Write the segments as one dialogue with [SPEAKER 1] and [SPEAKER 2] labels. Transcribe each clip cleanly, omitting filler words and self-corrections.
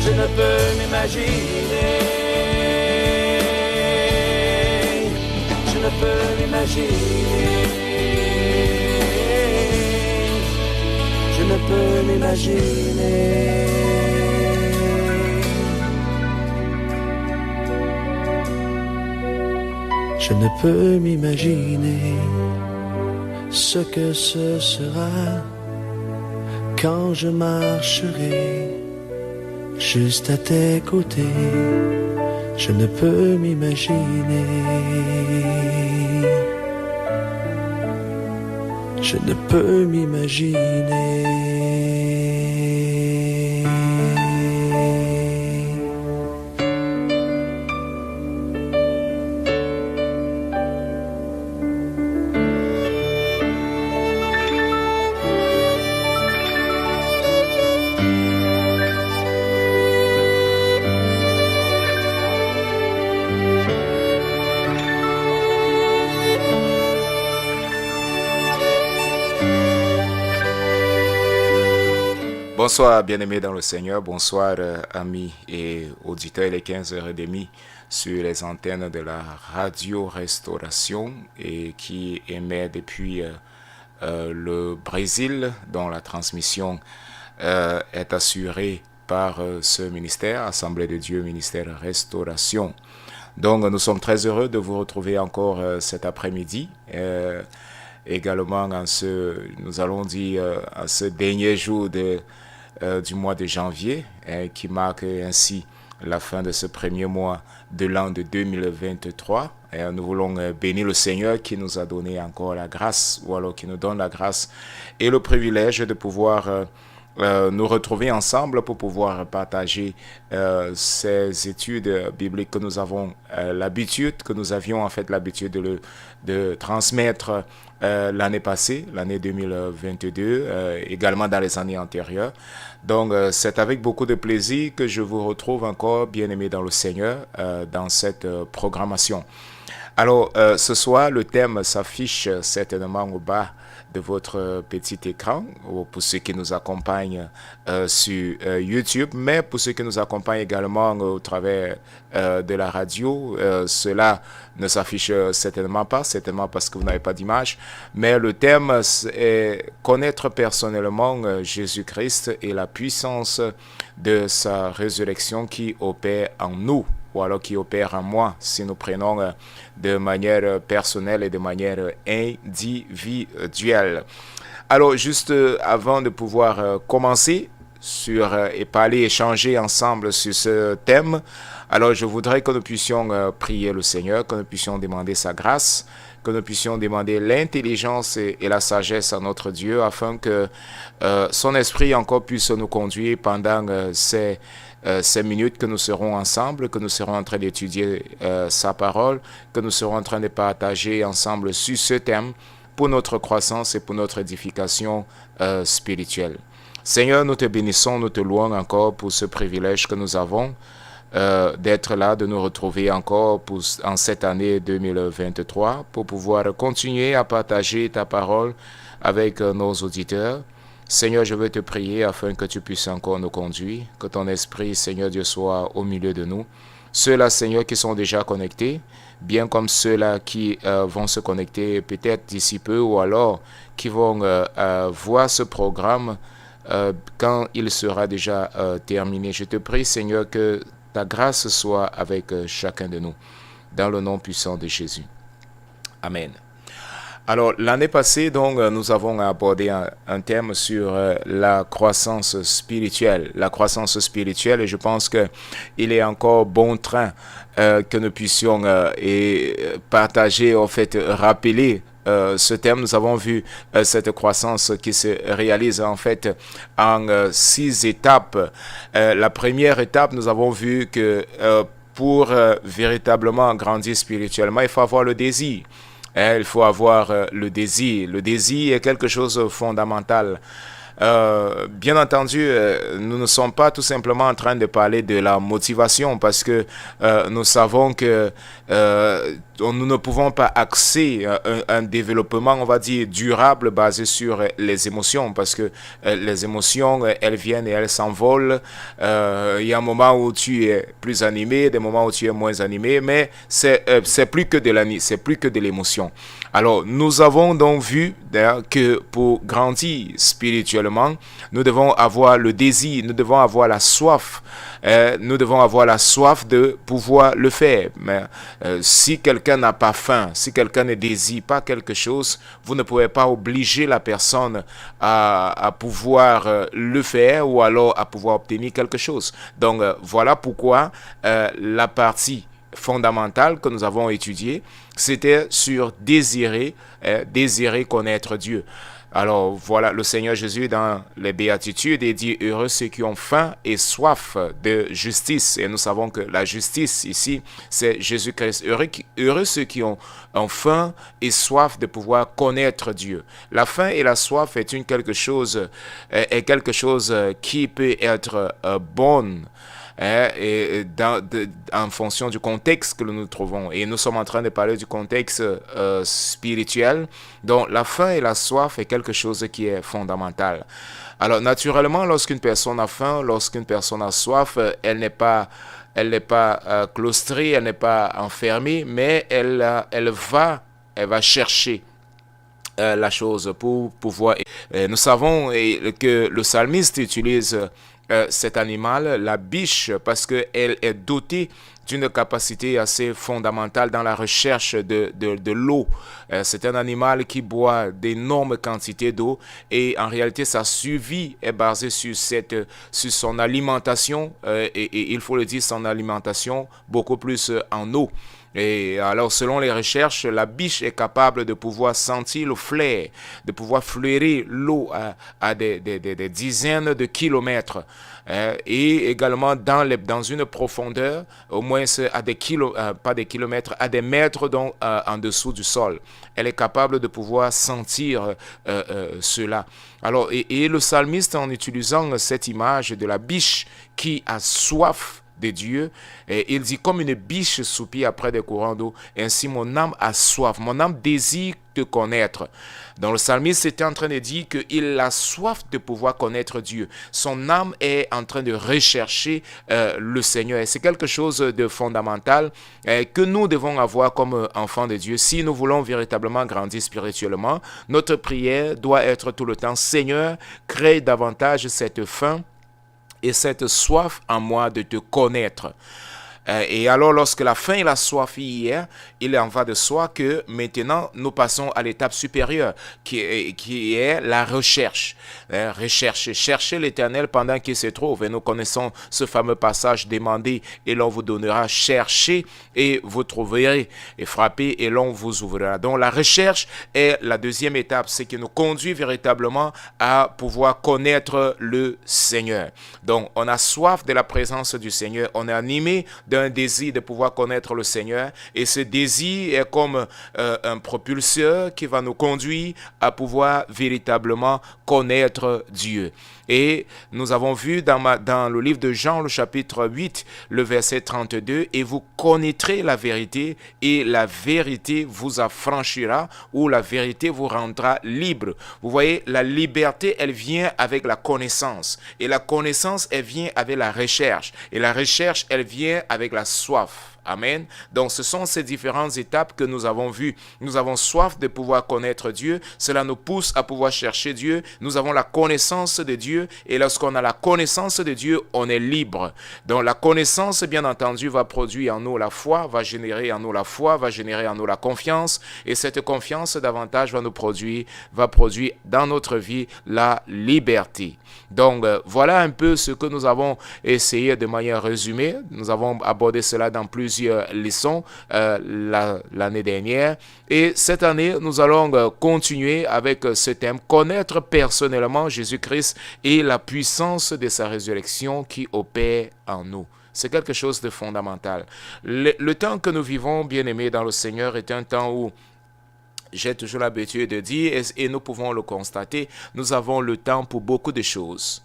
[SPEAKER 1] Je ne peux m'imaginer. Je ne peux m'imaginer. Je ne peux m'imaginer. Je ne peux m'imaginer ce que ce sera quand je marcherai juste à tes côtés. Je ne peux m'imaginer. Je ne peux m'imaginer.
[SPEAKER 2] Bonsoir bien-aimés dans le Seigneur, bonsoir amis et auditeurs, il est 15h30 sur les antennes de la radio Restauration et qui émet depuis le Brésil, dont la transmission est assurée par ce ministère, Assemblée de Dieu, ministère Restauration. Donc nous sommes très heureux de vous retrouver encore cet après-midi. Également nous allons dire à ce dernier jour du mois de janvier, qui marque ainsi la fin de ce premier mois de l'an de 2023. Nous voulons bénir le Seigneur qui nous a donné encore la grâce, ou alors qui nous donne la grâce et le privilège de pouvoir nous retrouver ensemble pour pouvoir partager ces études bibliques que nous avons que nous avions en fait l'habitude de transmettre l'année passée, l'année 2022, également dans les années antérieures. Donc c'est avec beaucoup de plaisir que je vous retrouve encore, bien-aimés dans le Seigneur, dans cette programmation. Alors ce soir, le thème s'affiche certainement au bas de votre petit écran, pour ceux qui nous accompagnent sur YouTube, mais pour ceux qui nous accompagnent également au travers de la radio, cela ne s'affiche certainement parce que vous n'avez pas d'image, mais le thème est connaître personnellement Jésus-Christ et la puissance de sa résurrection qui opère en nous, ou alors qui opère en moi, si nous prenons de manière personnelle et de manière individuelle. Alors, juste avant de pouvoir commencer et échanger ensemble sur ce thème, alors je voudrais que nous puissions prier le Seigneur, que nous puissions demander sa grâce, que nous puissions demander l'intelligence et la sagesse à notre Dieu, afin que son esprit encore puisse nous conduire pendant ces minutes que nous serons ensemble, que nous serons en train d'étudier sa parole, que nous serons en train de partager ensemble sur ce thème pour notre croissance et pour notre édification spirituelle. Seigneur, nous te bénissons, nous te louons encore pour ce privilège que nous avons d'être là, de nous retrouver encore en cette année 2023 pour pouvoir continuer à partager ta parole avec nos auditeurs. Seigneur, je veux te prier afin que tu puisses encore nous conduire, que ton esprit, Seigneur Dieu, soit au milieu de nous. Ceux-là, Seigneur, qui sont déjà connectés, bien comme ceux-là qui vont se connecter peut-être d'ici peu, ou alors qui vont voir ce programme quand il sera déjà terminé. Je te prie, Seigneur, que ta grâce soit avec chacun de nous, dans le nom puissant de Jésus. Amen. Alors, l'année passée, donc, nous avons abordé un thème sur la croissance spirituelle. La croissance spirituelle, et je pense qu'il est encore bon train que nous puissions partager, en fait, rappeler ce thème. Nous avons vu cette croissance qui se réalise en fait en 6 étapes. La première étape, nous avons vu que pour véritablement grandir spirituellement, il faut avoir le désir. Il faut avoir le désir. Le désir est quelque chose de fondamental. Bien entendu, nous ne sommes pas tout simplement en train de parler de la motivation parce que nous savons que nous ne pouvons pas axer un développement, on va dire, durable basé sur les émotions, parce que les émotions, elles viennent et elles s'envolent. Il y a un moment où tu es plus animé, des moments où tu es moins animé, mais c'est plus que de l'émotion. Alors, nous avons donc vu que pour grandir spirituellement, nous devons avoir le désir, nous devons avoir la soif. Nous devons avoir la soif de pouvoir le faire. Mais si quelqu'un n'a pas faim, si quelqu'un ne désire pas quelque chose, vous ne pouvez pas obliger la personne à pouvoir le faire ou alors à pouvoir obtenir quelque chose. Donc, voilà pourquoi la partie fondamentale que nous avons étudiée, c'était sur désirer connaître Dieu. Alors voilà, le Seigneur Jésus dans les béatitudes il dit heureux ceux qui ont faim et soif de justice. Et nous savons que la justice ici, c'est Jésus-Christ. Heureux ceux qui ont faim et soif de pouvoir connaître Dieu. La faim et la soif est quelque chose qui peut être bonne. Et en fonction du contexte que nous nous trouvons. Et nous sommes en train de parler du contexte spirituel. Donc, la faim et la soif est quelque chose qui est fondamental. Alors, naturellement, lorsqu'une personne a faim, lorsqu'une personne a soif, elle n'est pas claustrée, elle n'est pas enfermée, mais elle va chercher la chose pour pouvoir. Nous savons que le psalmiste utilise cet animal, la biche, parce qu'elle est dotée d'une capacité assez fondamentale dans la recherche de l'eau. C'est un animal qui boit d'énormes quantités d'eau et en réalité sa survie est basée sur son alimentation et il faut le dire, son alimentation beaucoup plus en eau. Et alors, selon les recherches, la biche est capable de pouvoir sentir le flair, de pouvoir flairer l'eau à des dizaines de kilomètres. Et également dans une profondeur, au moins à pas des kilomètres, à des mètres donc, en dessous du sol. Elle est capable de pouvoir sentir cela. Alors, et le psalmiste, en utilisant cette image de la biche qui a soif de Dieu, et il dit comme une biche soupire après des courants d'eau, ainsi mon âme a soif, mon âme désire te connaître. Donc le psalmiste était en train de dire qu'il a soif de pouvoir connaître Dieu. Son âme est en train de rechercher le Seigneur. Et c'est quelque chose de fondamental que nous devons avoir comme enfants de Dieu. Si nous voulons véritablement grandir spirituellement, notre prière doit être tout le temps, Seigneur, crée davantage cette faim et cette soif en moi de te connaître. Et alors, lorsque la faim et la soif y est, il en va de soi que maintenant, nous passons à l'étape supérieure, qui est la recherche. Chercher l'Éternel pendant qu'il se trouve. Et nous connaissons ce fameux passage, demandez et l'on vous donnera, cherchez et vous trouverez, et frappez et l'on vous ouvrira. Donc, la recherche est la deuxième étape, c'est qui nous conduit véritablement à pouvoir connaître le Seigneur. Donc, on a soif de la présence du Seigneur, on est animé d'un désir de pouvoir connaître le Seigneur, et ce désir est comme un propulseur qui va nous conduire à pouvoir véritablement connaître Dieu. Et nous avons vu dans le livre de Jean, le chapitre 8, le verset 32, « Et vous connaîtrez la vérité, et la vérité vous affranchira, ou la vérité vous rendra libre. » Vous voyez, la liberté, elle vient avec la connaissance. Et la connaissance, elle vient avec la recherche. Et la recherche, elle vient avec la soif. Amen. Donc, ce sont ces différentes étapes que nous avons vues. Nous avons soif de pouvoir connaître Dieu. Cela nous pousse à pouvoir chercher Dieu. Nous avons la connaissance de Dieu. Et lorsqu'on a la connaissance de Dieu, on est libre. Donc, la connaissance, bien entendu, va produire en nous la foi, va générer en nous la foi, va générer en nous la confiance. Et cette confiance, davantage, va produire dans notre vie la liberté. Donc, voilà un peu ce que nous avons essayé de manière résumée. Nous avons abordé cela dans plusieurs leçons l'année dernière. Et cette année, nous allons continuer avec ce thème, connaître personnellement Jésus-Christ et la puissance de sa résurrection qui opère en nous. C'est quelque chose de fondamental. Le temps que nous vivons, bien-aimés dans le Seigneur, est un temps où j'ai toujours l'habitude de dire, et nous pouvons le constater, nous avons le temps pour beaucoup de choses.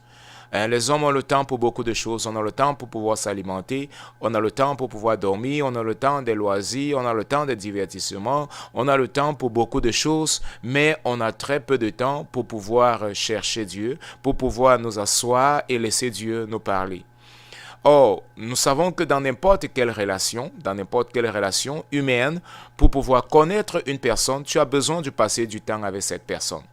[SPEAKER 2] Les hommes ont le temps pour beaucoup de choses. On a le temps pour pouvoir s'alimenter, on a le temps pour pouvoir dormir, on a le temps des loisirs, on a le temps des divertissements, on a le temps pour beaucoup de choses, mais on a très peu de temps pour pouvoir chercher Dieu, pour pouvoir nous asseoir et laisser Dieu nous parler. Or, nous savons que dans n'importe quelle relation humaine, pour pouvoir connaître une personne, tu as besoin de passer du temps avec cette personne.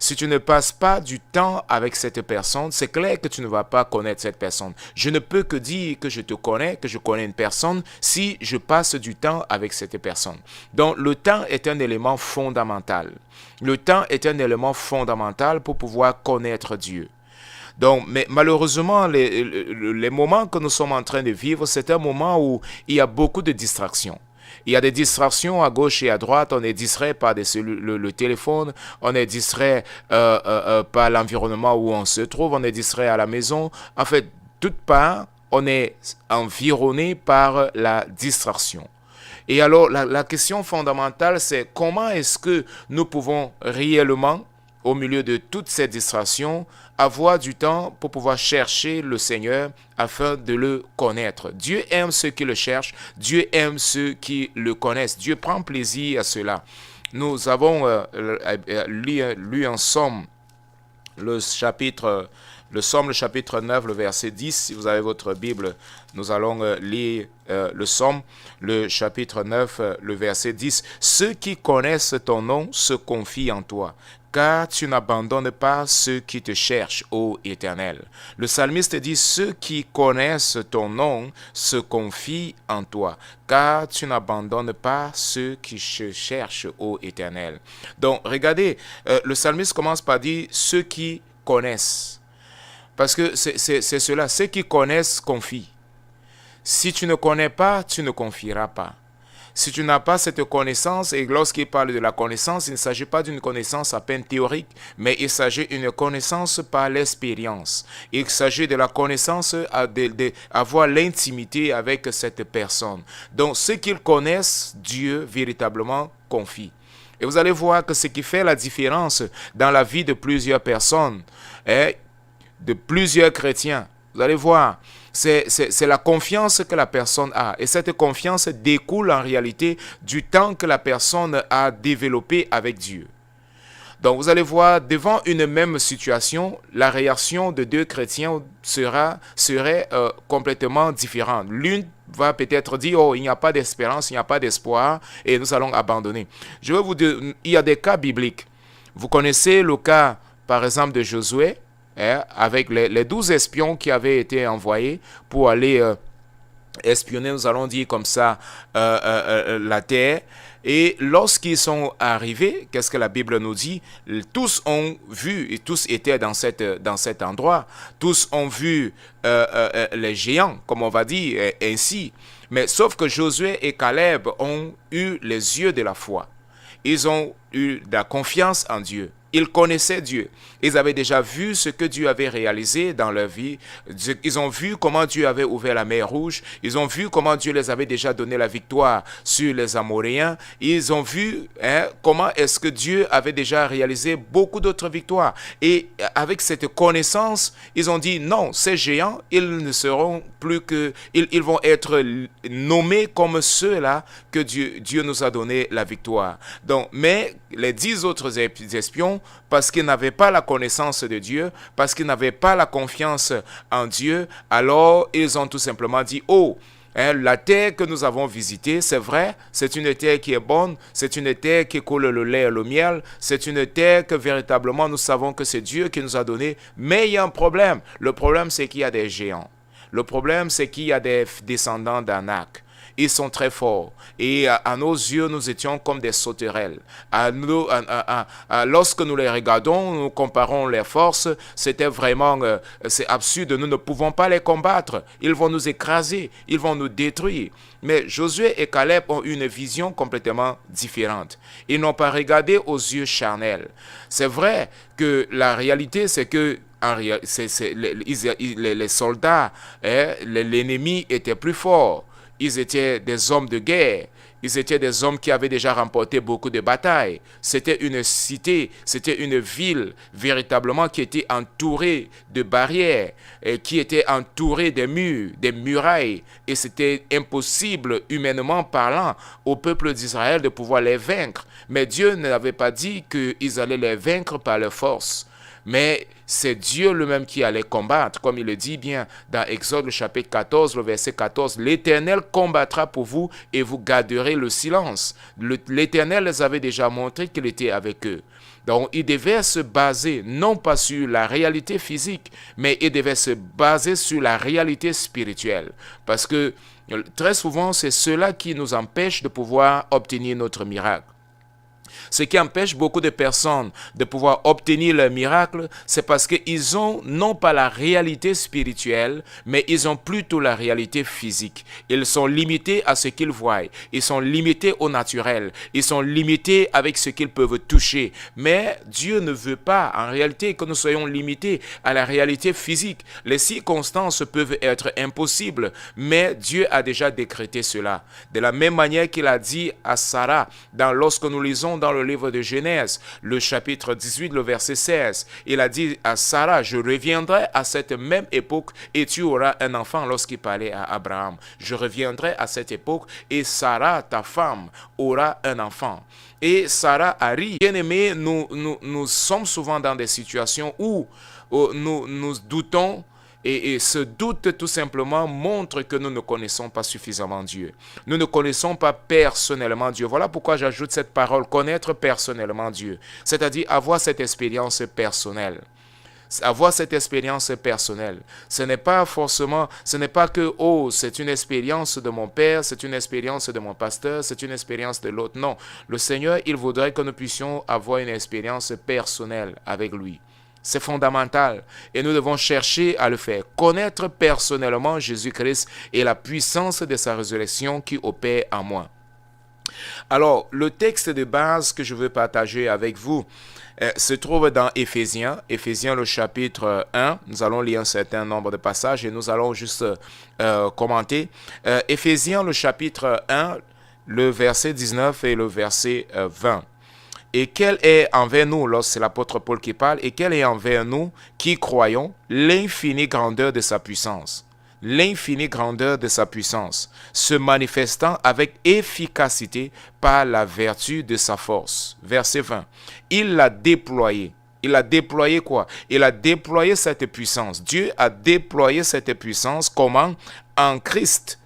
[SPEAKER 2] Si tu ne passes pas du temps avec cette personne, c'est clair que tu ne vas pas connaître cette personne. Je ne peux que dire que je te connais, que je connais une personne, si je passe du temps avec cette personne. Donc, le temps est un élément fondamental. Le temps est un élément fondamental pour pouvoir connaître Dieu. Donc, mais malheureusement, les moments que nous sommes en train de vivre, c'est un moment où il y a beaucoup de distractions. Il y a des distractions à gauche et à droite. On est distrait par le téléphone. On est distrait par l'environnement où on se trouve. On est distrait à la maison. En fait, toute part, on est environné par la distraction. Et alors, la question fondamentale, c'est comment est-ce que nous pouvons réellement, au milieu de toutes ces distractions, avoir du temps pour pouvoir chercher le Seigneur afin de le connaître. Dieu aime ceux qui le cherchent, Dieu aime ceux qui le connaissent. Dieu prend plaisir à cela. Nous avons lu en Somme le chapitre 9, le verset 10. Si vous avez votre Bible, nous allons lire le Somme, le chapitre 9, le verset 10. Ceux qui connaissent ton nom se confient en toi, car tu n'abandonnes pas ceux qui te cherchent, ô Éternel. Le psalmiste dit, ceux qui connaissent ton nom se confient en toi, car tu n'abandonnes pas ceux qui te cherchent, ô Éternel. Donc, regardez, le psalmiste commence par dire, ceux qui connaissent. Parce que c'est cela, ceux qui connaissent confient. Si tu ne connais pas, tu ne confieras pas. Si tu n'as pas cette connaissance, et lorsqu'il parle de la connaissance, il ne s'agit pas d'une connaissance à peine théorique, mais il s'agit d'une connaissance par l'expérience. Il s'agit de la connaissance, d'avoir l'intimité avec cette personne. Donc, ceux qui connaissent Dieu véritablement confient. Et vous allez voir que ce qui fait la différence dans la vie de plusieurs personnes, de plusieurs chrétiens, vous allez voir, c'est la confiance que la personne a. Et cette confiance découle en réalité du temps que la personne a développé avec Dieu. Donc vous allez voir, devant une même situation, la réaction de deux chrétiens serait complètement différente. L'une va peut-être dire, oh, il n'y a pas d'espérance, il n'y a pas d'espoir, et nous allons abandonner. Je vais vous dire, il y a des cas bibliques. Vous connaissez le cas, par exemple, de Josué, avec les 12 espions qui avaient été envoyés pour aller espionner, nous allons dire comme ça, la terre. Et lorsqu'ils sont arrivés, qu'est-ce que la Bible nous dit? Tous ont vu, et tous étaient dans cet endroit, tous ont vu les géants, comme on va dire, ainsi. Mais sauf que Josué et Caleb ont eu les yeux de la foi. Ils ont eu de la confiance en Dieu. Ils connaissaient Dieu. Ils avaient déjà vu ce que Dieu avait réalisé dans leur vie. Ils ont vu comment Dieu avait ouvert la mer Rouge. Ils ont vu comment Dieu les avait déjà donné la victoire sur les Amoréens. Ils ont vu comment est-ce que Dieu avait déjà réalisé beaucoup d'autres victoires. Et avec cette connaissance, ils ont dit non, ces géants, ils ne seront plus que... Ils vont être nommés comme ceux-là que Dieu nous a donné la victoire. Donc, mais les 10 autres espions, parce qu'ils n'avaient pas la connaissance de Dieu, parce qu'ils n'avaient pas la confiance en Dieu, alors ils ont tout simplement dit, oh, la terre que nous avons visitée, c'est vrai, c'est une terre qui est bonne, c'est une terre qui coule le lait et le miel, c'est une terre que véritablement nous savons que c'est Dieu qui nous a donné, mais il y a un problème. Le problème, c'est qu'il y a des géants. Le problème, c'est qu'il y a des descendants d'Anak. Ils sont très forts. Et à nos yeux, nous étions comme des sauterelles. Lorsque nous les regardons, nous comparons les forces, c'était vraiment, c'est absurde. Nous ne pouvons pas les combattre. Ils vont nous écraser. Ils vont nous détruire. Mais Josué et Caleb ont une vision complètement différente. Ils n'ont pas regardé aux yeux charnels. C'est vrai que la réalité, c'est que les soldats, l'ennemi était plus fort. Ils étaient des hommes de guerre. Ils étaient des hommes qui avaient déjà remporté beaucoup de batailles. C'était une cité, c'était une ville véritablement qui était entourée de barrières, et qui était entourée de murs, des murailles. Et c'était impossible, humainement parlant, au peuple d'Israël de pouvoir les vaincre. Mais Dieu n'avait pas dit qu'ils allaient les vaincre par leur force. Mais c'est Dieu lui-même qui allait combattre, comme il le dit bien dans Exode le chapitre 14, le verset 14. L'Éternel combattra pour vous et vous garderez le silence. L'Éternel les avait déjà montré qu'il était avec eux. Donc, il devait se baser non pas sur la réalité physique, mais il devait se baser sur la réalité spirituelle. Parce que très souvent, c'est cela qui nous empêche de pouvoir obtenir notre miracle. Ce qui empêche beaucoup de personnes de pouvoir obtenir leur miracle, c'est parce qu'ils ont non pas la réalité spirituelle, mais ils ont plutôt la réalité physique. Ils sont limités à ce qu'ils voient. Ils sont limités au naturel. Ils sont limités avec ce qu'ils peuvent toucher. Mais Dieu ne veut pas, en réalité, que nous soyons limités à la réalité physique. Les circonstances peuvent être impossibles, mais Dieu a déjà décrété cela. De la même manière qu'il a dit à Sarah, lorsque nous lisons dans le livre de Genèse, le chapitre 18, le verset 16, il a dit à Sarah, je reviendrai à cette même époque et tu auras un enfant, lorsqu'il parlait à Abraham. Je reviendrai à cette époque et Sarah, ta femme, aura un enfant. Et Sarah a ri. Bien-aimés, nous sommes souvent dans des situations où nous doutons. Et ce doute tout simplement montre que nous ne connaissons pas suffisamment Dieu. Nous ne connaissons pas personnellement Dieu. Voilà pourquoi j'ajoute cette parole, connaître personnellement Dieu. C'est-à-dire avoir cette expérience personnelle. Avoir cette expérience personnelle. Ce n'est pas que, c'est une expérience de mon père, c'est une expérience de mon pasteur, c'est une expérience de l'autre. Non, le Seigneur, il voudrait que nous puissions avoir une expérience personnelle avec lui. C'est fondamental et nous devons chercher à le faire. Connaître personnellement Jésus-Christ et la puissance de sa résurrection qui opère en moi. Alors, le texte de base que je veux partager avec vous se trouve dans Éphésiens le chapitre 1. Nous allons lire un certain nombre de passages et nous allons juste commenter. Éphésiens le chapitre 1, le verset 19 et le verset 20. Et quelle est envers nous, lorsque c'est l'apôtre Paul qui parle, et quelle est envers nous qui croyons l'infinie grandeur de sa puissance. L'infinie grandeur de sa puissance, se manifestant avec efficacité par la vertu de sa force. Verset 20. Il l'a déployé. Il a déployé quoi? Il a déployé cette puissance. Dieu a déployé cette puissance. Comment? En Christ.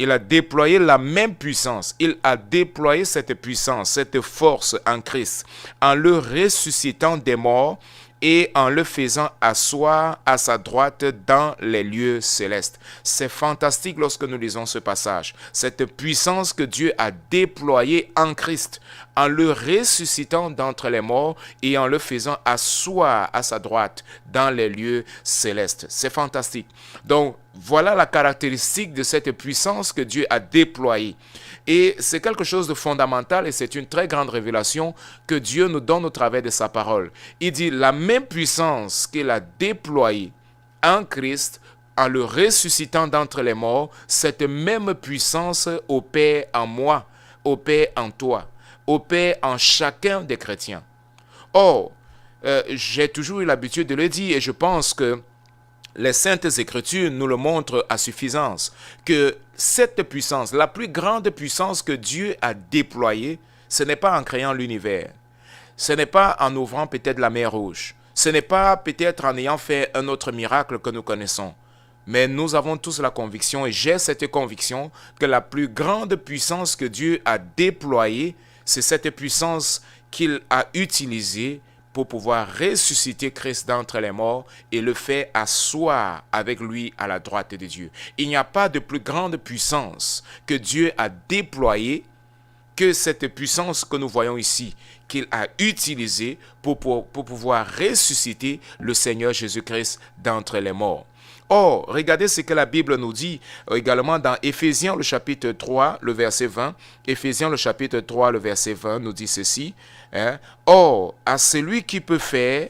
[SPEAKER 2] Il a déployé la même puissance. Il a déployé cette puissance, cette force en Christ, en le ressuscitant des morts et en le faisant asseoir à sa droite dans les lieux célestes. C'est fantastique lorsque nous lisons ce passage. Cette puissance que Dieu a déployée en Christ, en le ressuscitant d'entre les morts et en le faisant asseoir à sa droite dans les lieux célestes. C'est fantastique. Donc, voilà la caractéristique de cette puissance que Dieu a déployée. Et c'est quelque chose de fondamental et c'est une très grande révélation que Dieu nous donne au travers de sa parole. Il dit la même puissance qu'il a déployée en Christ, en le ressuscitant d'entre les morts, cette même puissance opère en moi, opère en toi, opère en chacun des chrétiens. Or, j'ai toujours eu l'habitude de le dire et je pense que les Saintes Écritures nous le montrent à suffisance, que cette puissance, la plus grande puissance que Dieu a déployée, ce n'est pas en créant l'univers, ce n'est pas en ouvrant peut-être la mer Rouge, ce n'est pas peut-être en ayant fait un autre miracle que nous connaissons, mais nous avons tous la conviction, et j'ai cette conviction, que la plus grande puissance que Dieu a déployée, c'est cette puissance qu'il a utilisée pour pouvoir ressusciter Christ d'entre les morts et le faire asseoir avec lui à la droite de Dieu. Il n'y a pas de plus grande puissance que Dieu a déployée que cette puissance que nous voyons ici, qu'il a utilisée pour pouvoir ressusciter le Seigneur Jésus-Christ d'entre les morts. Or, regardez ce que la Bible nous dit également dans Éphésiens le chapitre 3, le verset 20. Éphésiens le chapitre 3, le verset 20 nous dit ceci. Or, à celui qui peut faire,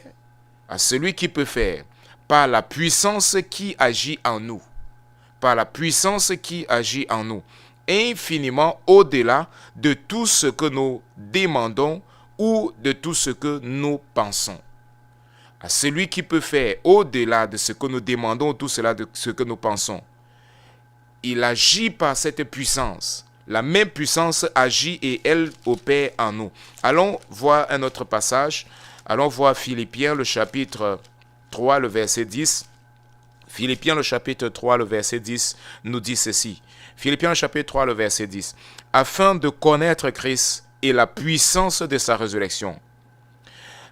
[SPEAKER 2] par la puissance qui agit en nous, par la puissance qui agit en nous, infiniment au-delà de tout ce que nous demandons ou de tout ce que nous pensons. À celui qui peut faire au-delà de ce que nous demandons, tout cela de ce que nous pensons. Il agit par cette puissance. La même puissance agit et elle opère en nous. Allons voir un autre passage. Allons voir Philippiens, le chapitre 3, le verset 10. Philippiens, le chapitre 3, le verset 10, nous dit ceci. Philippiens, le chapitre 3, le verset 10. Afin de connaître Christ et la puissance de sa résurrection.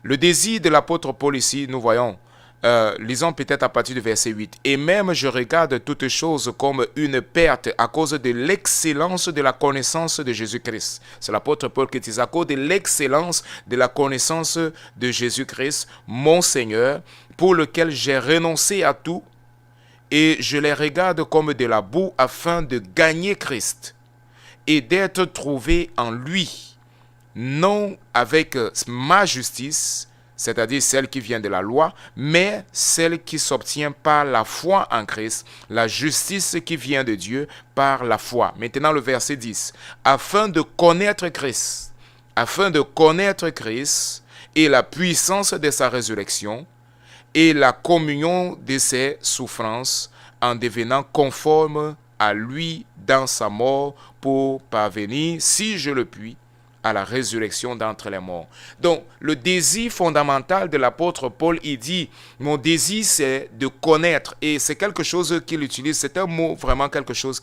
[SPEAKER 2] Le désir de l'apôtre Paul ici, nous voyons, lisons peut-être à partir du verset 8. Et même je regarde toutes choses comme une perte à cause de l'excellence de la connaissance de Jésus-Christ. C'est l'apôtre Paul qui dit à cause de l'excellence de la connaissance de Jésus-Christ, mon Seigneur, pour lequel j'ai renoncé à tout et je les regarde comme de la boue afin de gagner Christ et d'être trouvé en lui. Non avec ma justice, c'est-à-dire celle qui vient de la loi, mais celle qui s'obtient par la foi en Christ, la justice qui vient de Dieu par la foi. Maintenant le verset 10. Afin de connaître Christ et la puissance de sa résurrection et la communion de ses souffrances en devenant conforme à lui dans sa mort pour parvenir, si je le puis, à la résurrection d'entre les morts. Donc, le désir fondamental de l'apôtre Paul, il dit, mon désir c'est de connaître, et c'est quelque chose qu'il utilise, c'est un mot vraiment quelque chose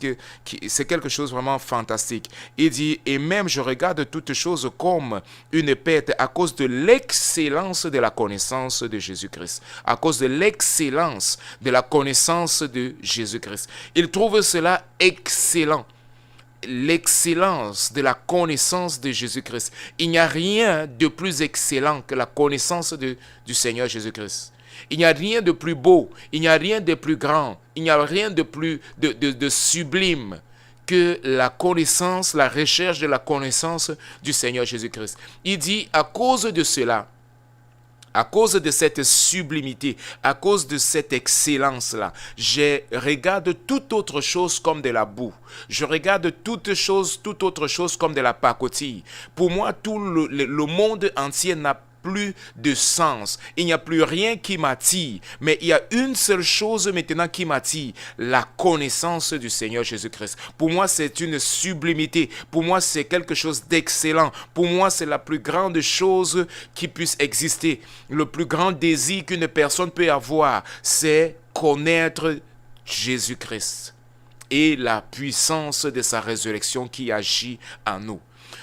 [SPEAKER 2] c'est quelque chose vraiment fantastique. Il dit, et même je regarde toutes choses comme une perte à cause de l'excellence de la connaissance de Jésus-Christ, à cause de l'excellence de la connaissance de Jésus-Christ. Il trouve cela excellent. L'excellence de la connaissance de Jésus-Christ. Il n'y a rien de plus excellent que la connaissance du Seigneur Jésus-Christ. Il n'y a rien de plus beau, il n'y a rien de plus grand, il n'y a rien de plus de sublime que la connaissance, la recherche de la connaissance du Seigneur Jésus-Christ. Il dit, à cause de cela, à cause de cette sublimité, à cause de cette excellence-là, je regarde toute autre chose comme de la boue. Je regarde toute autre chose comme de la pacotille. Pour moi, tout le monde entier n'a plus de sens. Il n'y a plus rien qui m'attire. Mais il y a une seule chose maintenant qui m'attire, la connaissance du Seigneur Jésus-Christ. Pour moi, c'est une sublimité. Pour moi, c'est quelque chose d'excellent. Pour moi, c'est la plus grande chose qui puisse exister. Le plus grand désir qu'une personne peut avoir, c'est connaître Jésus-Christ et la puissance de sa résurrection qui agit en nous.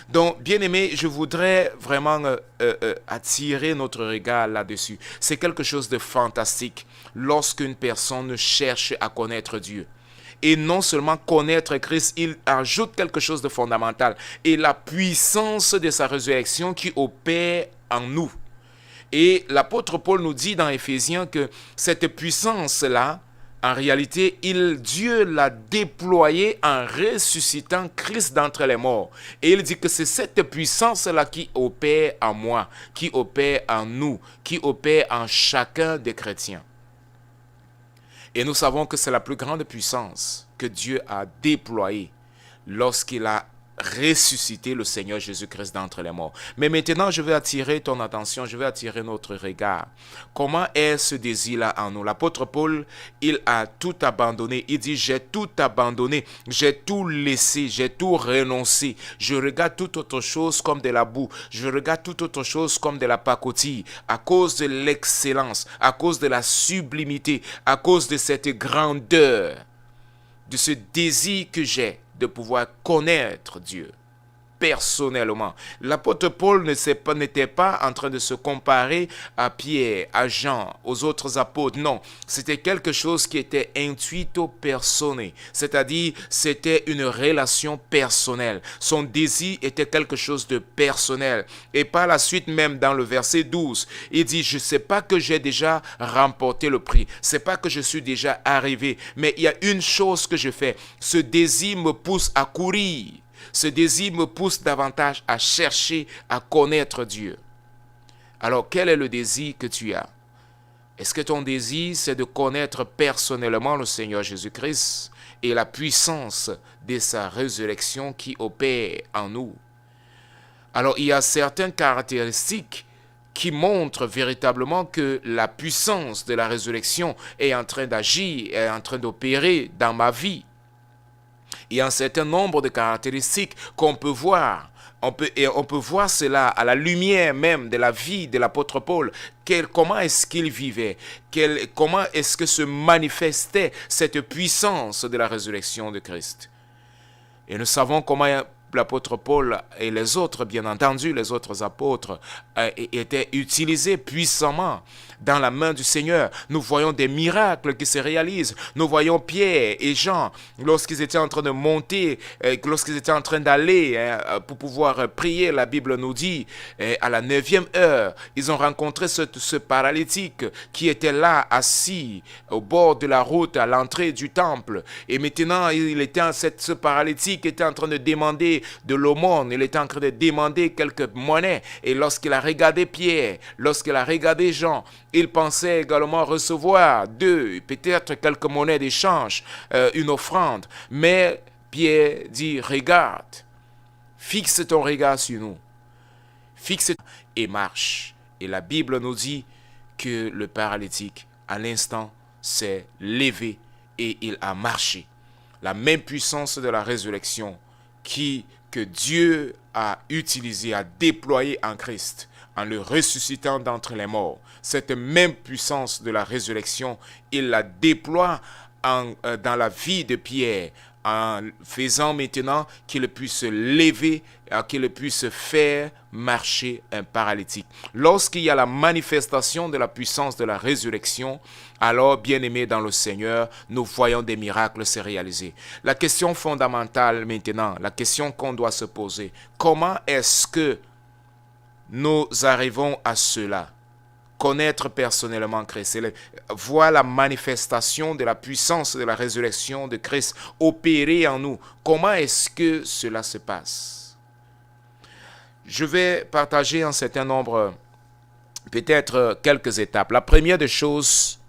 [SPEAKER 2] Donc, bien-aimés, je voudrais vraiment attirer notre regard là-dessus. C'est quelque chose de fantastique lorsqu'une personne cherche à connaître Dieu. Et non seulement connaître Christ, il ajoute quelque chose de fondamental. Et la puissance de sa résurrection qui opère en nous. Et l'apôtre Paul nous dit dans Éphésiens que cette puissance-là, en réalité, Dieu l'a déployé en ressuscitant Christ d'entre les morts. Et il dit que c'est cette puissance-là qui opère en moi, qui opère en nous, qui opère en chacun des chrétiens. Et nous savons que c'est la plus grande puissance que Dieu a déployée lorsqu'il a ressuscité le Seigneur Jésus-Christ d'entre les morts. Mais maintenant, je vais attirer ton attention, je vais attirer notre regard. Comment est ce désir-là en nous? L'apôtre Paul, il a tout abandonné. Il dit, j'ai tout abandonné, j'ai tout laissé, j'ai tout renoncé. Je regarde toute autre chose comme de la boue. Je regarde toute autre chose comme de la pacotille. À cause de l'excellence, à cause de la sublimité, à cause de cette grandeur, de ce désir que j'ai de pouvoir connaître Dieu personnellement. L'apôtre Paul n'était pas en train de se comparer à Pierre, à Jean, aux autres apôtres. Non, c'était quelque chose qui était intuito personae, c'est-à-dire c'était une relation personnelle. Son désir était quelque chose de personnel. Et par la suite, même dans le verset 12, il dit, je ne sais pas que j'ai déjà remporté le prix, c'est pas que je suis déjà arrivé, mais il y a une chose que je fais, ce désir me pousse à courir. Ce désir me pousse davantage à chercher à connaître Dieu. Alors, quel est le désir que tu as? Est-ce que ton désir, c'est de connaître personnellement le Seigneur Jésus-Christ et la puissance de sa résurrection qui opère en nous? Alors, il y a certaines caractéristiques qui montrent véritablement que la puissance de la résurrection est en train d'agir, est en train d'opérer dans ma vie. Il y a un certain nombre de caractéristiques qu'on peut voir. On peut voir cela à la lumière même de la vie de l'apôtre Paul. Comment est-ce qu'il vivait? Comment est-ce que se manifestait cette puissance de la résurrection de Christ? Et nous savons comment l'apôtre Paul et les autres, bien entendu, les autres apôtres, étaient utilisés puissamment dans la main du Seigneur. Nous voyons des miracles qui se réalisent. Nous voyons Pierre et Jean, lorsqu'ils étaient en train de monter, lorsqu'ils étaient en train d'aller pour pouvoir prier, la Bible nous dit, à la 9e heure, ils ont rencontré ce paralytique qui était là, assis au bord de la route, à l'entrée du temple. Et maintenant, ce paralytique était en train de demander de l'aumône, il était en train de demander quelques monnaies. Et lorsqu'il a regardé Pierre, lorsqu'il a regardé Jean, il pensait également recevoir peut-être quelques monnaies d'échange, une offrande. Mais Pierre dit, regarde, fixe ton regard sur nous, fixe et marche. Et la Bible nous dit que le paralytique, à l'instant, s'est levé et il a marché. La même puissance de la résurrection que Dieu a utilisé, a déployé en Christ, en le ressuscitant d'entre les morts. Cette même puissance de la résurrection, il la déploie dans la vie de Pierre, en faisant maintenant qu'il puisse se lever, qu'il puisse faire marcher un paralytique. Lorsqu'il y a la manifestation de la puissance de la résurrection, alors, bien-aimés dans le Seigneur, nous voyons des miracles se réaliser. La question fondamentale maintenant, la question qu'on doit se poser, comment est-ce que nous arrivons à cela? Connaître personnellement Christ, voir la manifestation de la puissance de la résurrection de Christ opérer en nous. Comment est-ce que cela se passe? Je vais partager un certain nombre, peut-être quelques étapes. La première des choses,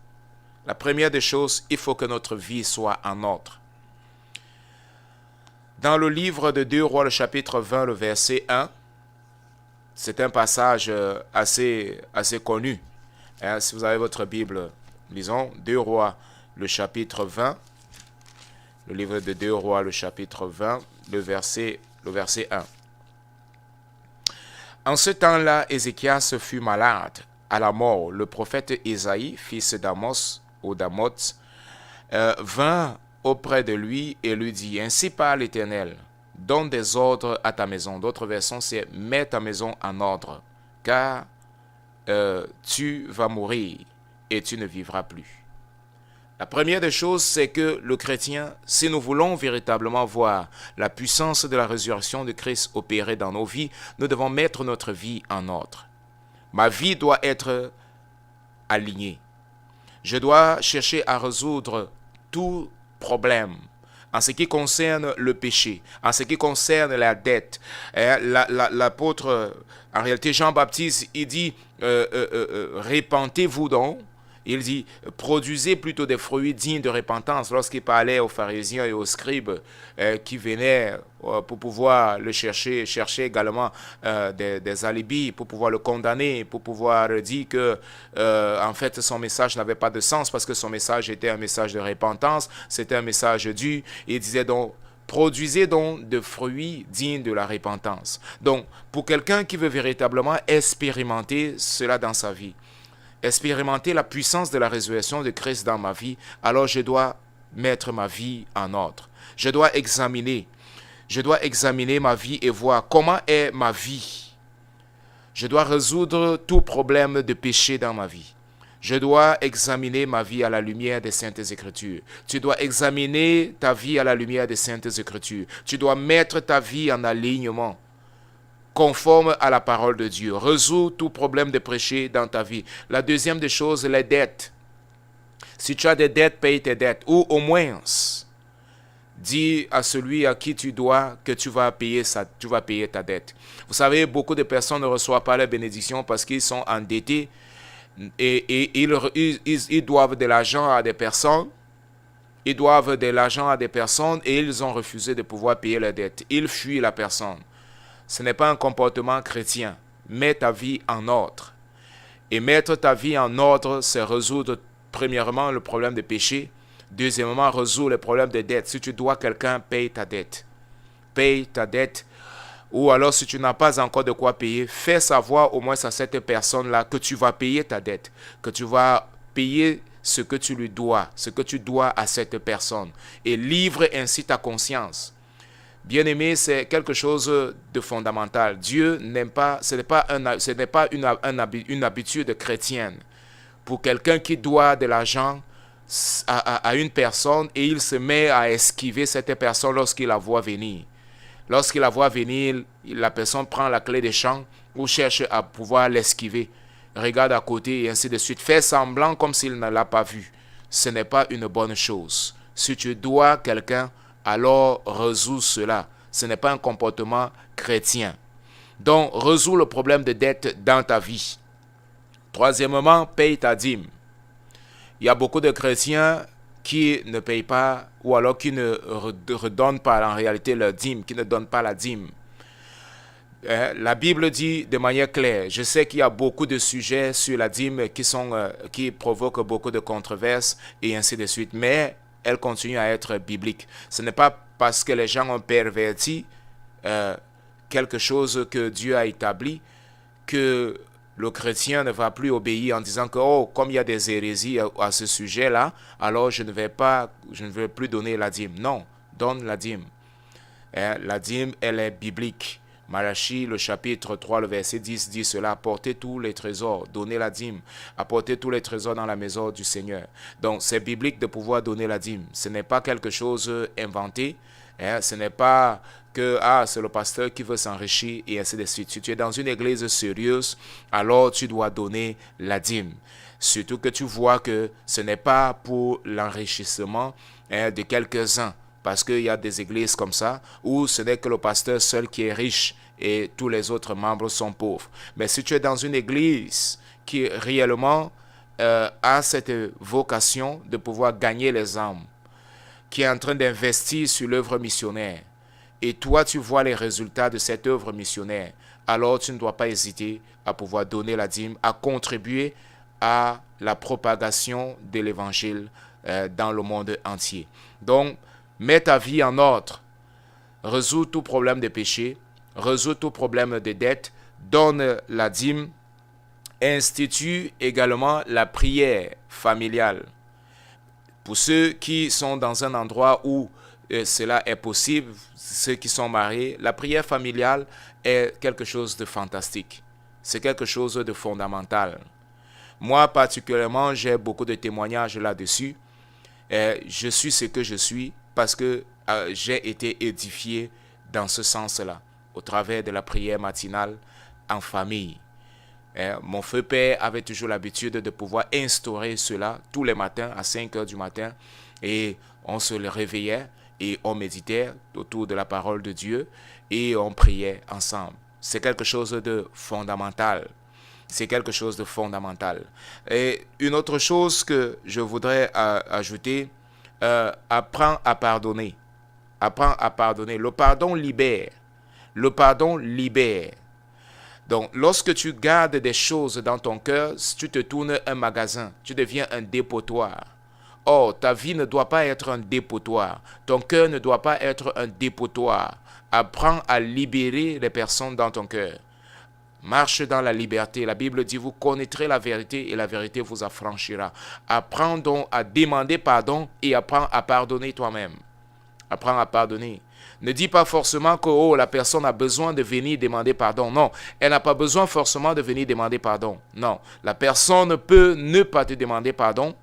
[SPEAKER 2] il faut que notre vie soit en ordre. Dans le livre de 2 Rois, le chapitre 20, le verset 1, c'est un passage assez connu. Si vous avez votre Bible, lisons 2 Rois, le chapitre 20, le livre de 2 Rois, le chapitre 20, le verset 1. En ce temps-là, Ézéchias fut malade à la mort. Le prophète Isaïe, fils d'Amos, ou d'Amoth, vint auprès de lui et lui dit, « Ainsi parle l'Éternel, donne des ordres à ta maison. » D'autres versions, c'est « Mets ta maison en ordre, car tu vas mourir et tu ne vivras plus. » La première des choses, c'est que le chrétien, si nous voulons véritablement voir la puissance de la résurrection de Christ opérer dans nos vies, nous devons mettre notre vie en ordre. Ma vie doit être alignée. Je dois chercher à résoudre tout problème en ce qui concerne le péché, en ce qui concerne la dette. L'apôtre, en réalité Jean-Baptiste, il dit répentez-vous donc. Il dit, produisez plutôt des fruits dignes de repentance lorsqu'il parlait aux pharisiens et aux scribes qui venaient pour pouvoir le chercher également des alibis, pour pouvoir le condamner, pour pouvoir dire que en fait son message n'avait pas de sens parce que son message était un message de repentance, c'était un message dû. Il disait donc, produisez donc de fruits dignes de la repentance. Donc, pour quelqu'un qui veut véritablement expérimenter cela dans sa vie, expérimenter la puissance de la résurrection de Christ dans ma vie, alors je dois mettre ma vie en ordre. Je dois examiner ma vie et voir comment est ma vie. Je dois résoudre tout problème de péché dans ma vie. Je dois examiner ma vie à la lumière des Saintes Écritures. Tu dois examiner ta vie à la lumière des Saintes Écritures. Tu dois mettre ta vie en alignement, conforme à la parole de Dieu. Résous tout problème de péché dans ta vie. La deuxième des choses, les dettes. Si tu as des dettes, paye tes dettes. Ou au moins, dis à celui à qui tu dois que tu vas payer ta dette. Vous savez, beaucoup de personnes ne reçoivent pas la bénédiction parce qu'ils sont endettés et ils doivent de l'argent à des personnes. Ils doivent de l'argent à des personnes et ils ont refusé de pouvoir payer leurs dettes. Ils fuient la personne. Ce n'est pas un comportement chrétien. Mets ta vie en ordre. Et mettre ta vie en ordre, c'est résoudre premièrement le problème de péché. Deuxièmement, résoudre le problème de dette. Si tu dois quelqu'un, paye ta dette. Paye ta dette. Ou alors, si tu n'as pas encore de quoi payer, fais savoir au moins à cette personne-là que tu vas payer ta dette, que tu vas payer ce que tu lui dois, ce que tu dois à cette personne. Et livre ainsi ta conscience. Bien-aimé, c'est quelque chose de fondamental. Dieu n'aime pas, ce n'est pas une habitude chrétienne. Pour quelqu'un qui doit de l'argent à une personne et il se met à esquiver cette personne lorsqu'il la voit venir. Lorsqu'il la voit venir, la personne prend la clé des champs ou cherche à pouvoir l'esquiver. Regarde à côté et ainsi de suite. Fait semblant comme s'il ne l'a pas vu. Ce n'est pas une bonne chose. Si tu dois quelqu'un, alors résous cela. Ce n'est pas un comportement chrétien. Donc, résous le problème de dette dans ta vie. Troisièmement, paye ta dîme. Il y a beaucoup de chrétiens qui ne payent pas ou alors qui ne redonnent pas en réalité leur dîme, qui ne donnent pas la dîme. La Bible dit de manière claire, je sais qu'il y a beaucoup de sujets sur la dîme qui provoquent beaucoup de controverses et ainsi de suite, mais elle continue à être biblique. Ce n'est pas parce que les gens ont perverti quelque chose que Dieu a établi que le chrétien ne va plus obéir en disant que comme il y a des hérésies à ce sujet-là, alors je ne vais plus donner la dîme. Non, donne la dîme. La dîme, elle est biblique. Malachie, le chapitre 3, le verset 10 dit cela, apportez tous les trésors, donnez la dîme, apportez tous les trésors dans la maison du Seigneur. Donc c'est biblique de pouvoir donner la dîme. Ce n'est pas quelque chose inventé, ce n'est pas que c'est le pasteur qui veut s'enrichir et ainsi de suite. Si tu es dans une église sérieuse, alors tu dois donner la dîme. Surtout que tu vois que ce n'est pas pour l'enrichissement de quelques-uns. Parce qu'il y a des églises comme ça où ce n'est que le pasteur seul qui est riche et tous les autres membres sont pauvres. Mais si tu es dans une église qui réellement a cette vocation de pouvoir gagner les âmes, qui est en train d'investir sur l'œuvre missionnaire, et toi tu vois les résultats de cette œuvre missionnaire, alors tu ne dois pas hésiter à pouvoir donner la dîme, à contribuer à la propagation de l'évangile dans le monde entier. Donc, mets ta vie en ordre, résous tout problème de péché, résous tout problème de dette, donne la dîme, institue également la prière familiale. Pour ceux qui sont dans un endroit où cela est possible, ceux qui sont mariés, la prière familiale est quelque chose de fantastique. C'est quelque chose de fondamental. Moi particulièrement, j'ai beaucoup de témoignages là-dessus. Je suis ce que je suis parce que j'ai été édifié dans ce sens-là, au travers de la prière matinale en famille. Mon feu père avait toujours l'habitude de pouvoir instaurer cela tous les matins à 5 heures du matin et on se réveillait et on méditait autour de la parole de Dieu et on priait ensemble. C'est quelque chose de fondamental. C'est quelque chose de fondamental. Et une autre chose que je voudrais ajouter, apprends à pardonner. Apprends à pardonner. Le pardon libère. Le pardon libère. Donc, lorsque tu gardes des choses dans ton cœur, si tu te tournes un magasin, tu deviens un dépotoir. Or, ta vie ne doit pas être un dépotoir. Ton cœur ne doit pas être un dépotoir. Apprends à libérer les personnes dans ton cœur. Marche dans la liberté. La Bible dit, vous connaîtrez la vérité et la vérité vous affranchira. Apprends donc à demander pardon et apprends à pardonner toi-même. Apprends à pardonner. Ne dis pas forcément que la personne a besoin de venir demander pardon. Non, elle n'a pas besoin forcément de venir demander pardon. Non, la personne peut ne pas te demander pardon.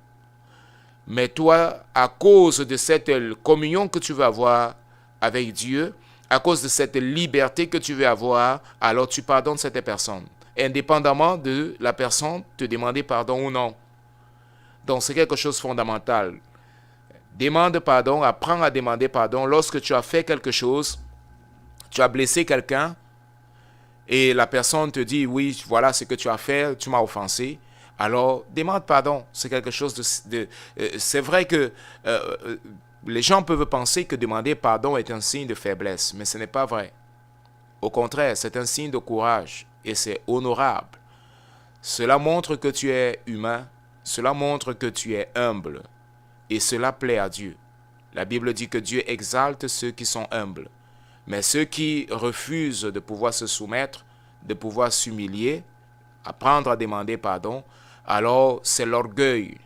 [SPEAKER 2] Mais toi, à cause de cette communion que tu veux avoir avec Dieu, à cause de cette liberté que tu veux avoir, alors tu pardonnes cette personne, indépendamment de la personne te demander pardon ou non. Donc c'est quelque chose de fondamental. Demande pardon, apprends à demander pardon. Lorsque tu as fait quelque chose, tu as blessé quelqu'un et la personne te dit, oui, voilà ce que tu as fait, tu m'as offensé. alors demande pardon. C'est quelque chose c'est vrai que les gens peuvent penser que demander pardon est un signe de faiblesse, mais ce n'est pas vrai. Au contraire, c'est un signe de courage et c'est honorable. Cela montre que tu es humain, cela montre que tu es humble et cela plaît à Dieu. La Bible dit que Dieu exalte ceux qui sont humbles, mais ceux qui refusent de pouvoir se soumettre, de pouvoir s'humilier, apprendre à demander pardon, alors c'est l'orgueil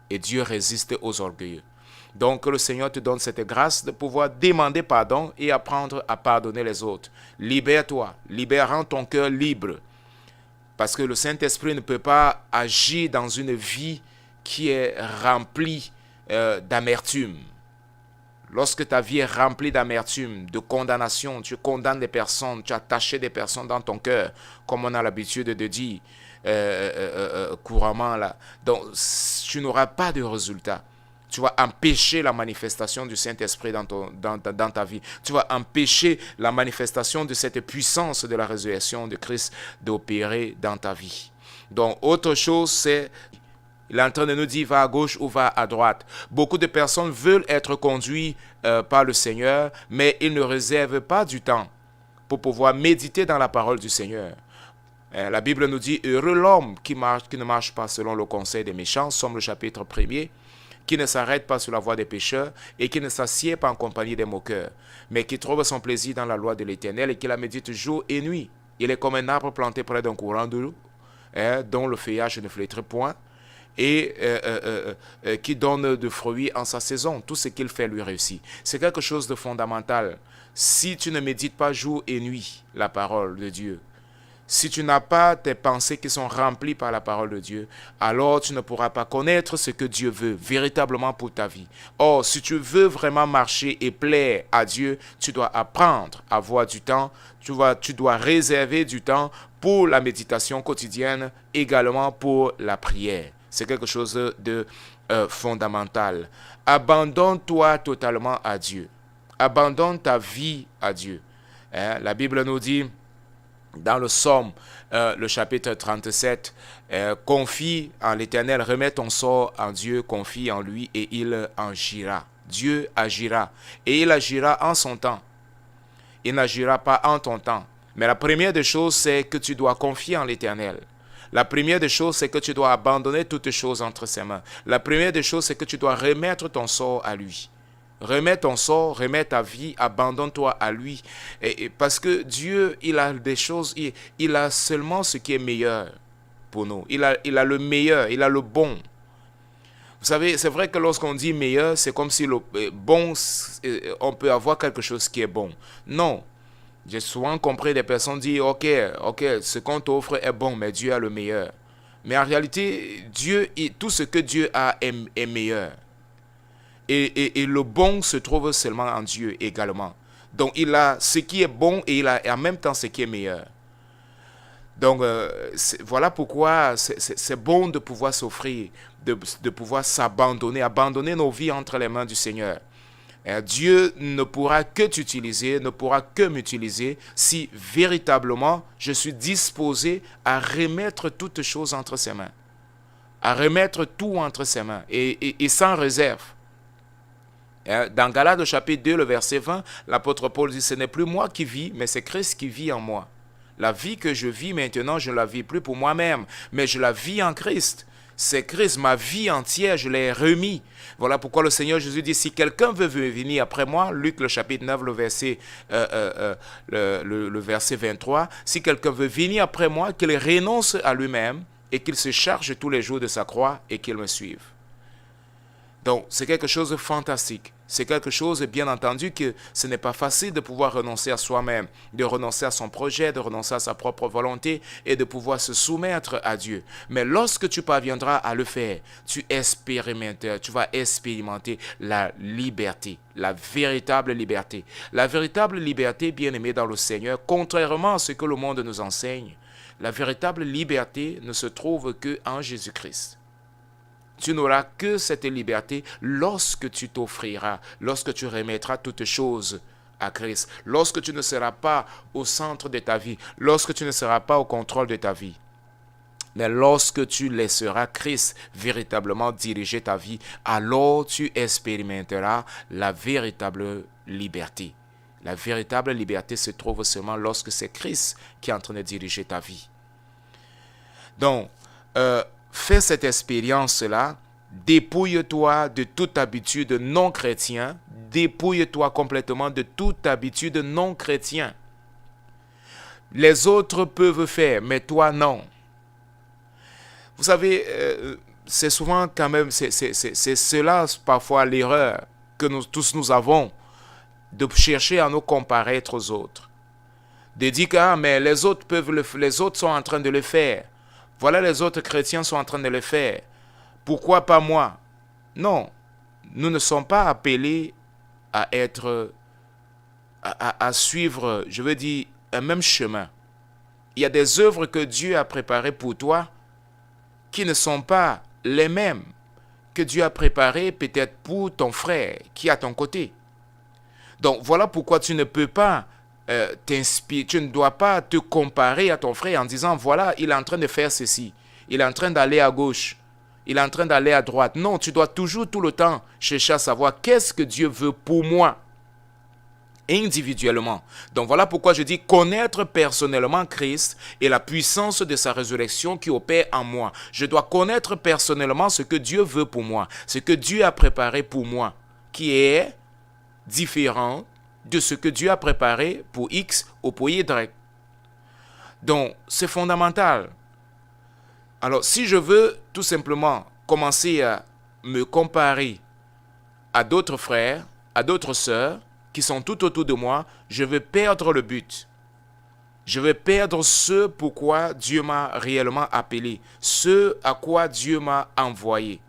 [SPEAKER 2] et Dieu résiste aux orgueilleux. Donc, que le Seigneur te donne cette grâce de pouvoir demander pardon et apprendre à pardonner les autres. Libère-toi, rends ton cœur libre. Parce que le Saint-Esprit ne peut pas agir dans une vie qui est remplie d'amertume. Lorsque ta vie est remplie d'amertume, de condamnation, tu condamnes des personnes, tu as taché des personnes dans ton cœur, comme on a l'habitude de dire couramment là. Donc, tu n'auras pas de résultat. Tu vas empêcher la manifestation du Saint-Esprit dans ta vie. Tu vas empêcher la manifestation de cette puissance de la résurrection de Christ d'opérer dans ta vie. Donc, autre chose, c'est, il est en train de nous dire, va à gauche ou va à droite. Beaucoup de personnes veulent être conduits par le Seigneur, mais ils ne réservent pas du temps pour pouvoir méditer dans la parole du Seigneur. La Bible nous dit, heureux l'homme qui ne marche pas selon le conseil des méchants, Somme le chapitre 1er, qui ne s'arrête pas sur la voie des pécheurs et qui ne s'assied pas en compagnie des moqueurs, mais qui trouve son plaisir dans la loi de l'Éternel et qui la médite jour et nuit. Il est comme un arbre planté près d'un courant d'eau, dont le feuillage ne flétrit point, et qui donne de fruits en sa saison. Tout ce qu'il fait lui réussit. C'est quelque chose de fondamental. Si tu ne médites pas jour et nuit la parole de Dieu, si tu n'as pas tes pensées qui sont remplies par la parole de Dieu, alors tu ne pourras pas connaître ce que Dieu veut véritablement pour ta vie. Or, si tu veux vraiment marcher et plaire à Dieu, tu dois apprendre à avoir du temps, tu dois réserver du temps pour la méditation quotidienne, également pour la prière. C'est quelque chose de fondamental. Abandonne-toi totalement à Dieu. Abandonne ta vie à Dieu. La Bible nous dit, dans le Psaume, le chapitre 37, confie en l'Éternel, remets ton sort en Dieu, confie en lui et il agira. Dieu agira et il agira en son temps. Il n'agira pas en ton temps. Mais la première des choses, c'est que tu dois confier en l'Éternel. La première des choses, c'est que tu dois abandonner toutes choses entre ses mains. La première des choses, c'est que tu dois remettre ton sort à lui. Remets ton sort, remets ta vie, abandonne-toi à lui. Parce que Dieu, il a des choses, il a seulement ce qui est meilleur pour nous. Il a le meilleur, il a le bon. Vous savez, c'est vrai que lorsqu'on dit meilleur, c'est comme si le bon, on peut avoir quelque chose qui est bon. Non. J'ai souvent compris des personnes dire, ok, ce qu'on t'offre est bon, mais Dieu a le meilleur. Mais en réalité, tout ce que Dieu a est meilleur. Et le bon se trouve seulement en Dieu également. Donc il a ce qui est bon et il a en même temps ce qui est meilleur. Donc voilà pourquoi c'est bon de pouvoir s'offrir, de pouvoir s'abandonner, abandonner nos vies entre les mains du Seigneur. Dieu ne pourra que t'utiliser, ne pourra que m'utiliser si véritablement je suis disposé à remettre toutes choses entre ses mains. À remettre tout entre ses mains et sans réserve. Dans Galates chapitre 2, le verset 20, l'apôtre Paul dit, ce n'est plus moi qui vis, mais c'est Christ qui vit en moi. La vie que je vis maintenant, je ne la vis plus pour moi-même, mais je la vis en Christ. C'est Christ, ma vie entière, je l'ai remis. Voilà pourquoi le Seigneur Jésus dit, si quelqu'un veut venir après moi, Luc le chapitre 9, le verset 23, si quelqu'un veut venir après moi, qu'il renonce à lui-même et qu'il se charge tous les jours de sa croix et qu'il me suive. Donc, c'est quelque chose de fantastique. C'est quelque chose, bien entendu, que ce n'est pas facile de pouvoir renoncer à soi-même, de renoncer à son projet, de renoncer à sa propre volonté et de pouvoir se soumettre à Dieu. Mais lorsque tu parviendras à le faire, tu vas expérimenter la liberté, la véritable liberté. La véritable liberté, bien-aimée dans le Seigneur, contrairement à ce que le monde nous enseigne, la véritable liberté ne se trouve qu'en Jésus-Christ. Tu n'auras que cette liberté lorsque tu t'offriras, lorsque tu remettras toutes choses à Christ, lorsque tu ne seras pas au centre de ta vie, lorsque tu ne seras pas au contrôle de ta vie. Mais lorsque tu laisseras Christ véritablement diriger ta vie, alors tu expérimenteras la véritable liberté. La véritable liberté se trouve seulement lorsque c'est Christ qui est en train de diriger ta vie. Donc, fais cette expérience-là. Dépouille-toi de toute habitude non chrétienne. Dépouille-toi complètement de toute habitude non chrétienne. Les autres peuvent faire, mais toi non. Vous savez, c'est souvent quand même, c'est cela parfois l'erreur que nous tous nous avons, de chercher à nous comparer aux autres. De dire que mais les autres les autres sont en train de le faire. Voilà, les autres chrétiens sont en train de le faire. Pourquoi pas moi? Non, nous ne sommes pas appelés à être, à suivre, je veux dire, un même chemin. Il y a des œuvres que Dieu a préparées pour toi qui ne sont pas les mêmes que Dieu a préparées peut-être pour ton frère qui est à ton côté. Donc voilà pourquoi tu ne peux pas t'inspirer, tu ne dois pas te comparer à ton frère en disant voilà, il est en train de faire ceci, il est en train d'aller à gauche, il est en train d'aller à droite. Non, tu dois toujours tout le temps chercher à savoir qu'est-ce que Dieu veut pour moi individuellement. Donc voilà pourquoi je dis connaître personnellement Christ et la puissance de sa résurrection qui opère en moi. Je dois connaître personnellement ce que Dieu veut pour moi, ce que Dieu a préparé pour moi, qui est différent de ce que Dieu a préparé pour X ou pour Y. Donc, c'est fondamental. Alors, si je veux tout simplement commencer à me comparer à d'autres frères, à d'autres sœurs qui sont tout autour de moi, je vais perdre le but. Je vais perdre ce pourquoi Dieu m'a réellement appelé, ce à quoi Dieu m'a envoyé,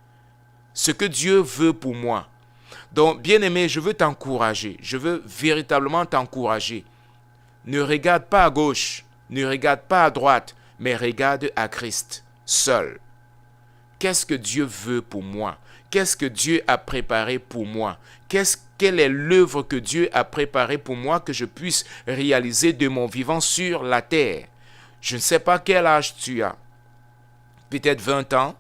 [SPEAKER 2] ce que Dieu veut pour moi. Donc, bien-aimé, je veux t'encourager. Je veux véritablement t'encourager. Ne regarde pas à gauche, ne regarde pas à droite, mais regarde à Christ seul. Qu'est-ce que Dieu veut pour moi? Qu'est-ce que Dieu a préparé pour moi? Quelle est l'œuvre que Dieu a préparée pour moi que je puisse réaliser de mon vivant sur la terre? Je ne sais pas quel âge tu as. Peut-être 20 ans.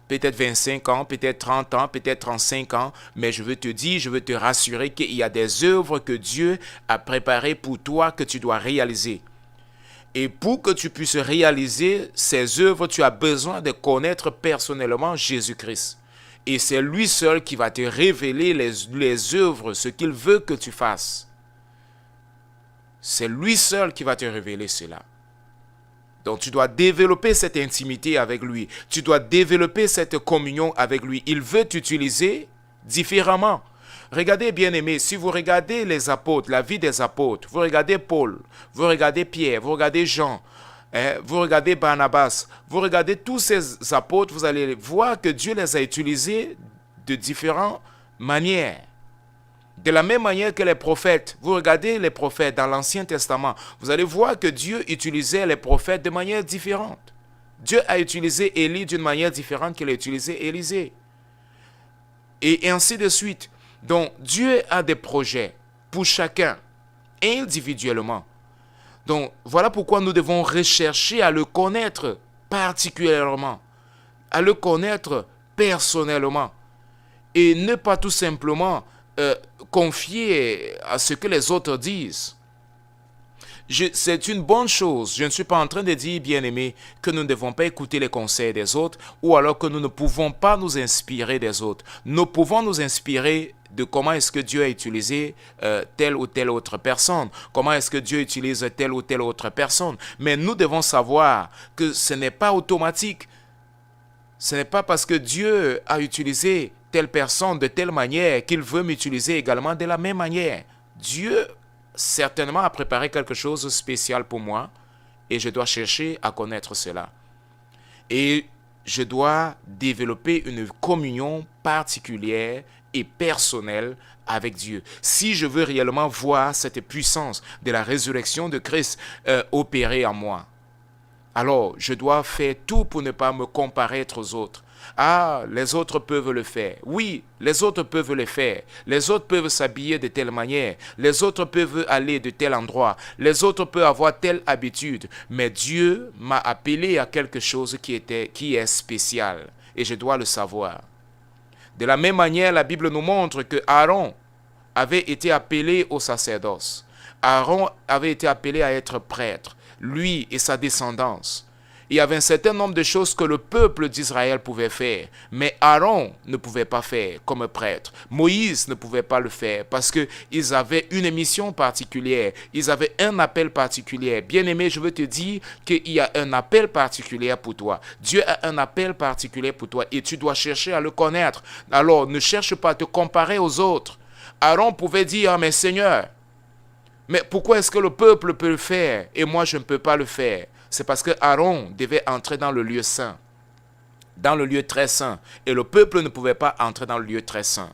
[SPEAKER 2] Peut-être 25 ans, peut-être 30 ans, peut-être 35 ans, mais je veux te dire, je veux te rassurer qu'il y a des œuvres que Dieu a préparées pour toi que tu dois réaliser. Et pour que tu puisses réaliser ces œuvres, tu as besoin de connaître personnellement Jésus-Christ. Et c'est lui seul qui va te révéler les œuvres, ce qu'il veut que tu fasses. C'est lui seul qui va te révéler cela. Donc tu dois développer cette intimité avec lui. Tu dois développer cette communion avec lui. Il veut t'utiliser différemment. Regardez, bien-aimés, si vous regardez les apôtres, la vie des apôtres, vous regardez Paul, vous regardez Pierre, vous regardez Jean, vous regardez Barnabas, vous regardez tous ces apôtres, vous allez voir que Dieu les a utilisés de différentes manières. De la même manière que les prophètes, vous regardez les prophètes dans l'Ancien Testament, vous allez voir que Dieu utilisait les prophètes de manière différente. Dieu a utilisé Élie d'une manière différente qu'il a utilisé Élisée. Et ainsi de suite. Donc, Dieu a des projets pour chacun, individuellement. Donc, voilà pourquoi nous devons rechercher à le connaître particulièrement, à le connaître personnellement, et ne pas tout simplement confier à ce que les autres disent. C'est une bonne chose. Je ne suis pas en train de dire, bien-aimés, que nous ne devons pas écouter les conseils des autres ou alors que nous ne pouvons pas nous inspirer des autres. Nous pouvons nous inspirer de comment est-ce que Dieu a utilisé telle ou telle autre personne, comment est-ce que Dieu utilise telle ou telle autre personne. Mais nous devons savoir que ce n'est pas automatique. Ce n'est pas parce que Dieu a utilisé telle personne de telle manière qu'il veut m'utiliser également de la même manière. Dieu certainement a préparé quelque chose de spécial pour moi et je dois chercher à connaître cela. Et je dois développer une communion particulière et personnelle avec Dieu. Si je veux réellement voir cette puissance de la résurrection de Christ opérer en moi, alors je dois faire tout pour ne pas me comparer aux autres. Ah, les autres peuvent le faire. Oui, les autres peuvent le faire. Les autres peuvent s'habiller de telle manière. Les autres peuvent aller de tel endroit. Les autres peuvent avoir telle habitude. Mais Dieu m'a appelé à quelque chose qui est spécial. Et je dois le savoir. De la même manière, la Bible nous montre que Aaron avait été appelé au sacerdoce. Aaron avait été appelé à être prêtre, lui et sa descendance. Il y avait un certain nombre de choses que le peuple d'Israël pouvait faire, mais Aaron ne pouvait pas faire comme prêtre. Moïse ne pouvait pas le faire parce qu'ils avaient une mission particulière, ils avaient un appel particulier. Bien-aimé, je veux te dire qu'il y a un appel particulier pour toi. Dieu a un appel particulier pour toi et tu dois chercher à le connaître. Alors, ne cherche pas à te comparer aux autres. Aaron pouvait dire, mais Seigneur, mais pourquoi est-ce que le peuple peut le faire et moi je ne peux pas le faire? C'est parce que Aaron devait entrer dans le lieu saint, dans le lieu très saint, et le peuple ne pouvait pas entrer dans le lieu très saint.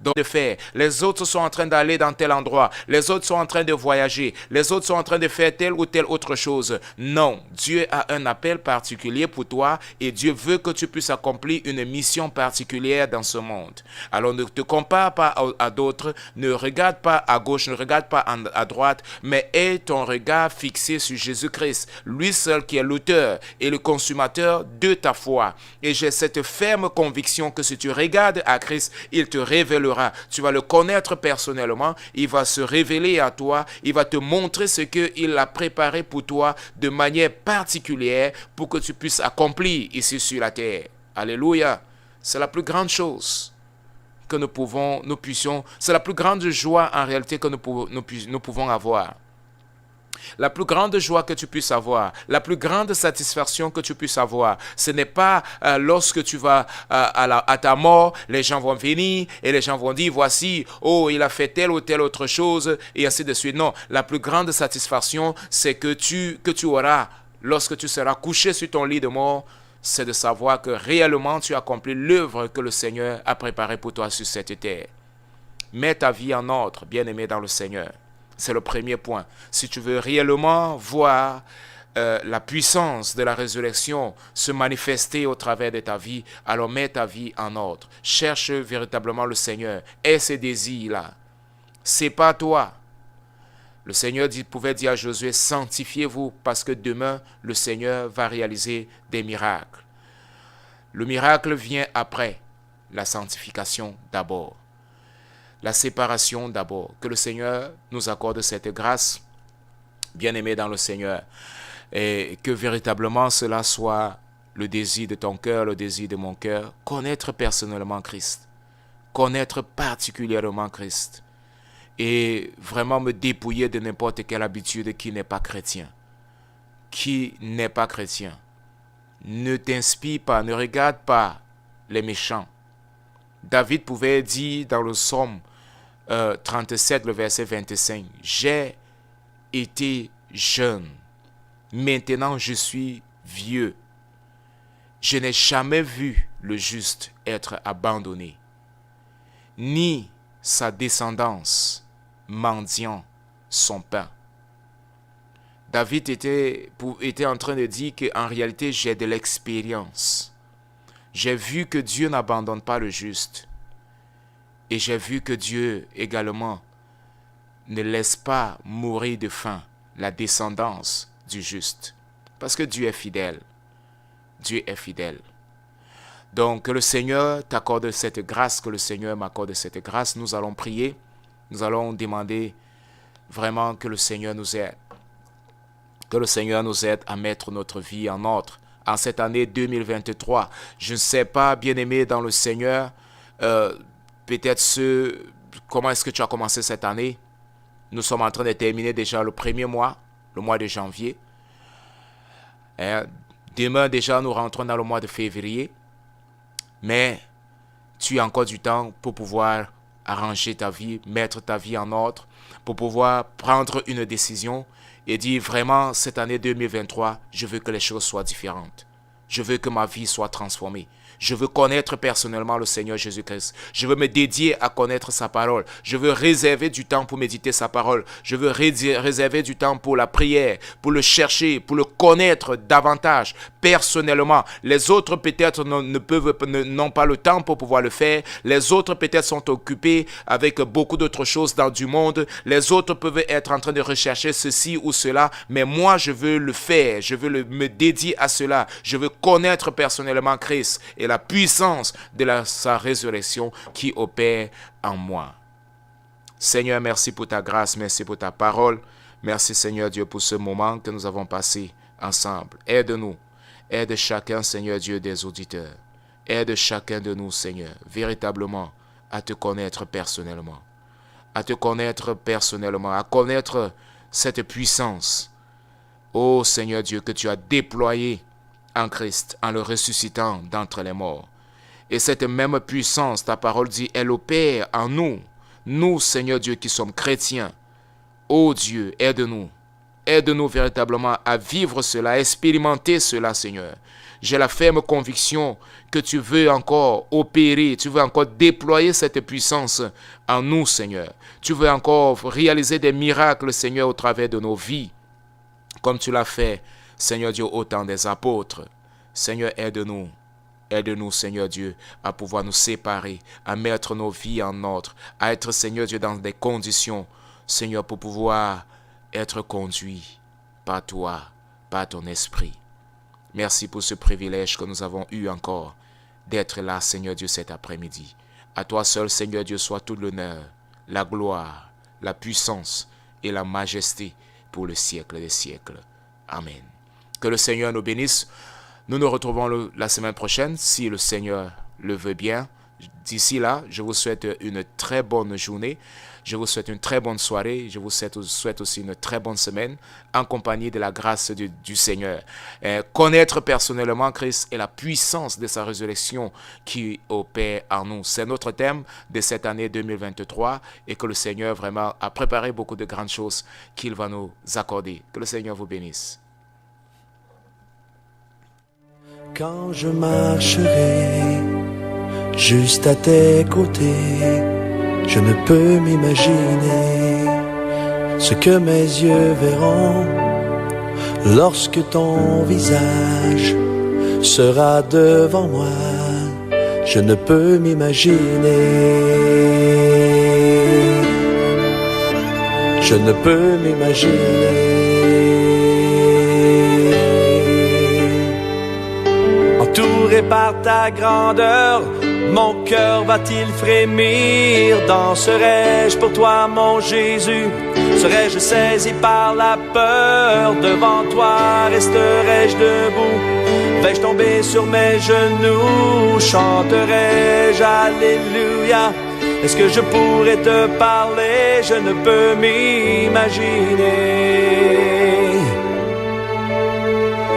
[SPEAKER 2] Donc, de faire, les autres sont en train d'aller dans tel endroit, les autres sont en train de voyager, les autres sont en train de faire telle ou telle autre chose. Non, Dieu a un appel particulier pour toi et Dieu veut que tu puisses accomplir une mission particulière dans ce monde. Alors ne te compare pas à d'autres, ne regarde pas à gauche, ne regarde pas à droite, mais aie ton regard fixé sur Jésus-Christ, lui seul qui est l'auteur et le consommateur de ta foi. Et j'ai cette ferme conviction que si tu regardes à Christ, il te révélera. Tu vas le connaître personnellement, il va se révéler à toi, il va te montrer ce qu'il a préparé pour toi de manière particulière pour que tu puisses accomplir ici sur la terre. Alléluia. C'est la plus grande chose que nous puissions, c'est la plus grande joie en réalité que nous pouvons avoir. La plus grande joie que tu puisses avoir, la plus grande satisfaction que tu puisses avoir, ce n'est pas lorsque tu vas à ta mort, les gens vont venir et les gens vont dire, voici, oh, il a fait telle ou telle autre chose, et ainsi de suite. Non, la plus grande satisfaction, c'est que tu auras, lorsque tu seras couché sur ton lit de mort, c'est de savoir que réellement tu as accompli l'œuvre que le Seigneur a préparée pour toi sur cette terre. Mets ta vie en ordre, bien-aimé dans le Seigneur. C'est le premier point. Si tu veux réellement voir la puissance de la résurrection se manifester au travers de ta vie, alors mets ta vie en ordre. Cherche véritablement le Seigneur. Aie ces désirs-là. C'est pas toi. Le Seigneur pouvait dire à Josué, sanctifiez-vous parce que demain, le Seigneur va réaliser des miracles. Le miracle vient après la sanctification d'abord. La séparation d'abord. Que le Seigneur nous accorde cette grâce, bien-aimé dans le Seigneur, et que véritablement cela soit le désir de ton cœur, le désir de mon cœur, connaître personnellement Christ, connaître particulièrement Christ, et vraiment me dépouiller de n'importe quelle habitude qui n'est pas chrétien. Qui n'est pas chrétien. Ne t'inspire pas, ne regarde pas les méchants. David pouvait dire dans le psaume 37, le verset 25, « J'ai été jeune, maintenant je suis vieux. Je n'ai jamais vu le juste être abandonné, ni sa descendance mendiant son pain. » David était en train de dire qu'en réalité, j'ai de l'expérience. J'ai vu que Dieu n'abandonne pas le juste. Et j'ai vu que Dieu également ne laisse pas mourir de faim la descendance du juste. Parce que Dieu est fidèle. Dieu est fidèle. Donc que le Seigneur t'accorde cette grâce, que le Seigneur m'accorde cette grâce. Nous allons prier. Nous allons demander vraiment que le Seigneur nous aide. Que le Seigneur nous aide à mettre notre vie en ordre. En cette année 2023, je ne sais pas, bien-aimé dans le Seigneur, peut-être comment est-ce que tu as commencé cette année? Nous sommes en train de terminer déjà le premier mois, le mois de janvier. Demain déjà, nous rentrons dans le mois de février. Mais tu as encore du temps pour pouvoir arranger ta vie, mettre ta vie en ordre, pour pouvoir prendre une décision et dire vraiment, cette année 2023, je veux que les choses soient différentes. Je veux que ma vie soit transformée. Je veux connaître personnellement le Seigneur Jésus-Christ. Je veux me dédier à connaître sa parole. Je veux réserver du temps pour méditer sa parole. Je veux réserver du temps pour la prière, pour le chercher, pour le connaître davantage, personnellement. Les autres peut-être n'ont pas le temps pour pouvoir le faire. Les autres peut-être sont occupés avec beaucoup d'autres choses dans du monde. Les autres peuvent être en train de rechercher ceci ou cela, mais moi je veux le faire. Je veux me dédier à cela. Je veux connaître personnellement Christ et la puissance de sa résurrection qui opère en moi. Seigneur, merci pour ta grâce, merci pour ta parole. Merci Seigneur Dieu pour ce moment que nous avons passé ensemble. Aide-nous, aide chacun Seigneur Dieu des auditeurs. Aide chacun de nous Seigneur, véritablement à te connaître personnellement. À te connaître personnellement, à connaître cette puissance. Ô Seigneur Dieu, que tu as déployée en Christ, en le ressuscitant d'entre les morts. Et cette même puissance, ta parole dit, elle opère en nous. Nous, Seigneur Dieu, qui sommes chrétiens. Ô Dieu, aide-nous. Aide-nous véritablement à vivre cela, à expérimenter cela, Seigneur. J'ai la ferme conviction que tu veux encore opérer, tu veux encore déployer cette puissance en nous, Seigneur. Tu veux encore réaliser des miracles, Seigneur, au travers de nos vies, comme tu l'as fait, Seigneur Dieu, au temps des apôtres. Seigneur, aide-nous. Aide-nous, Seigneur Dieu, à pouvoir nous séparer, à mettre nos vies en ordre, à être, Seigneur Dieu, dans des conditions, Seigneur, pour pouvoir être conduit par toi, par ton esprit. Merci pour ce privilège que nous avons eu encore d'être là, Seigneur Dieu, cet après-midi. À toi seul, Seigneur Dieu, soit tout l'honneur, la gloire, la puissance et la majesté pour le siècle des siècles. Amen. Que le Seigneur nous bénisse. Nous nous retrouvons la semaine prochaine, si le Seigneur le veut bien. D'ici là, je vous souhaite une très bonne journée. Je vous souhaite une très bonne soirée. Je vous souhaite aussi une très bonne semaine en compagnie de la grâce du Seigneur. Connaître personnellement Christ et la puissance de sa résurrection qui opère en nous. C'est notre thème de cette année 2023 et que le Seigneur vraiment a préparé beaucoup de grandes choses qu'il va nous accorder. Que le Seigneur vous bénisse.
[SPEAKER 1] Quand je marcherai juste à tes côtés, je ne peux m'imaginer ce que mes yeux verront lorsque ton visage sera devant moi. Je ne peux m'imaginer. Je ne peux m'imaginer. Entouré par ta grandeur, mon cœur va-t-il frémir? Danserai-je pour toi, mon Jésus? Serai-je saisi par la peur? Devant toi resterai-je debout? Vais-je tomber sur mes genoux? Chanterai-je Alléluia? Est-ce que je pourrais te parler? Je ne peux m'imaginer.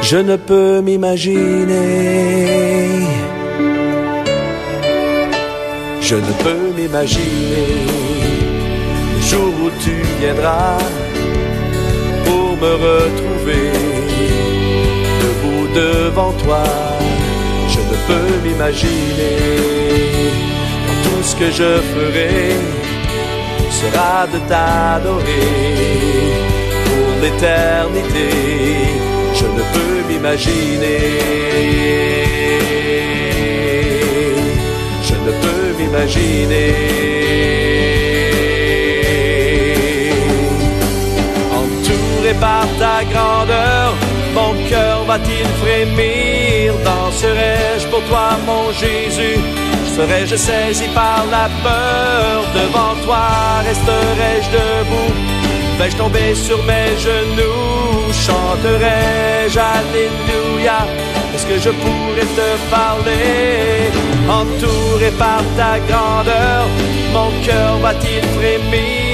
[SPEAKER 1] Je ne peux m'imaginer. Je ne peux m'imaginer le jour où tu viendras pour me retrouver debout devant toi. Je ne peux m'imaginer quand tout ce que je ferai sera de t'adorer pour l'éternité. Je ne peux m'imaginer. Je ne peux m'imaginer. Entouré par ta grandeur, mon cœur va-t-il frémir? Danserai-je pour toi, mon Jésus? Serai-je saisi par la peur? Devant toi resterai-je debout? Vais-je tomber sur mes genoux? Chanterai-je Alléluia? Est-ce que je pourrais te parler? Entouré par ta grandeur, mon cœur va-t-il frémir?